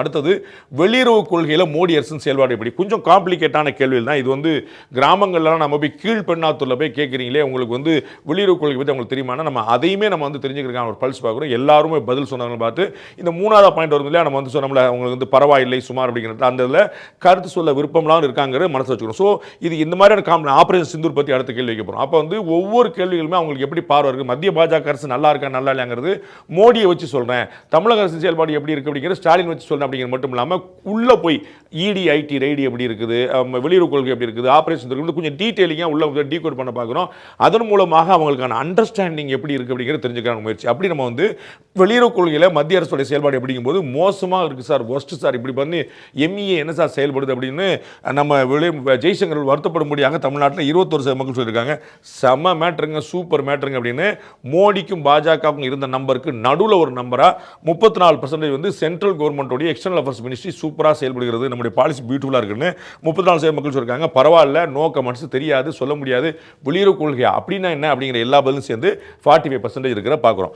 அடுத்தது வெளியுறவு கொள்கையில் மோடி அரசின் செயல்பாடு எப்படி? கொஞ்சம் காம்ப்ளிகேட்டான கேள்வியில் தான் இது. கிராமங்கள்லாம் நம்ம போய் கீழ்பெண்ணாத்தூரில் போய் கேட்குறீங்களே, உங்களுக்கு வெளியுறவு கொள்கை பற்றி அவங்களுக்கு தெரியுமானா நம்ம அதையுமே நம்ம தெரிஞ்சுக்கிறதுக்கான ஒரு பல்ஸ் பார்க்குறோம். எல்லாருமே பதில் சொன்னாங்க பார்த்து இந்த மூணாவது பாயிண்ட் வரும் இல்லையா, நம்ம சொன்னோம்ல அவங்களுக்கு பரவாயில்லை சுமார் அப்படிங்கிறது, அந்த இதில் கருத்து சொல்ல விருப்பம்லாம் இருக்காங்கிறது மனசு வச்சுக்கணும். ஸோ இது இந்த மாதிரியான ஆபரேஷன் சிந்தூர் பற்றி அடுத்த கேள்வி வைக்க போகிறோம். அப்போ ஒவ்வொரு கேள்விகளுமே அவங்களுக்கு எப்படி பார்வை இருக்குது, மத்திய பாஜக அரசு நல்லா இருக்கா நல்லா இல்லையாங்கிறது மோடியை வச்சு சொல்கிறேன், தமிழக அரசின் செயல்பாடு எப்படி இருக்குது அப்படிங்கிறது ஸ்டாலின் வச்சு சொல்கிறேன் அப்படிங்கிற மட்டும் இல்லாமல் உள்ளே போய் இடி ஐடி ரைடி எப்படி இருக்குது, வெளியுறவு கொள்கை எப்படி இருக்குது, ஆபரேஷன் கொஞ்சம் டீட்டெயிலிங்காக உள்ள டீகோட் பண்ண பார்க்குறோம். அதன் மூலமாக அவங்களுக்கான அண்டர்ஸ்டாண்டிங் எப்படி இருக்குது அப்படிங்கிறது தெரிஞ்சுக்கிறாங்க முயற்சி. அப்படி நம்ம வெளியுறவு கொள்கையில் மத்திய அரசுடைய செயல்பாடு எப்படிங்கும்போது மோசமாக இருக்குது சார், ஒஸ்ட் சார், இப்படி பண்ணி எம்இஏ என்ன சார் செயல்படுது அப்படின்னு நம்ம ஜெய்சங்கர் வருத்தப்படும்படியாக தமிழ்நாட்டில் 21% மக்கள் சொல்லியிருக்காங்க. செம்ம மேட்ருங்க, சூப்பர் மேட்ருங்க அப்படின்னு. மோடிக்கும் பாஜகவுக்கும் இருந்த நம்பருக்கு நடுவில் ஒரு நம்பராக 34% சென்ட்ரல் கவர்மெண்ட்டோடைய எக்ஸ்டர்னல் அஃபேர்ஸ் மினிஸ்ட்ரி சூப்பராக செயல்படுகிறது, நம்முடைய பாலிசி பியூட்டிஃபுல்லாக இருக்குன்னு 34% மக்கள் சொல்லியிருக்காங்க. பரவாயில்ல, நோ கமெண்ட்ஸ், தெரியாது, சொல்ல முடியாது, வெளியுறவு கொள்கையா அப்படின்னா என்ன அப்படிங்கிற எல்லா பதிலும் சேர்ந்து 45% இருக்கிற பார்க்குறோம்.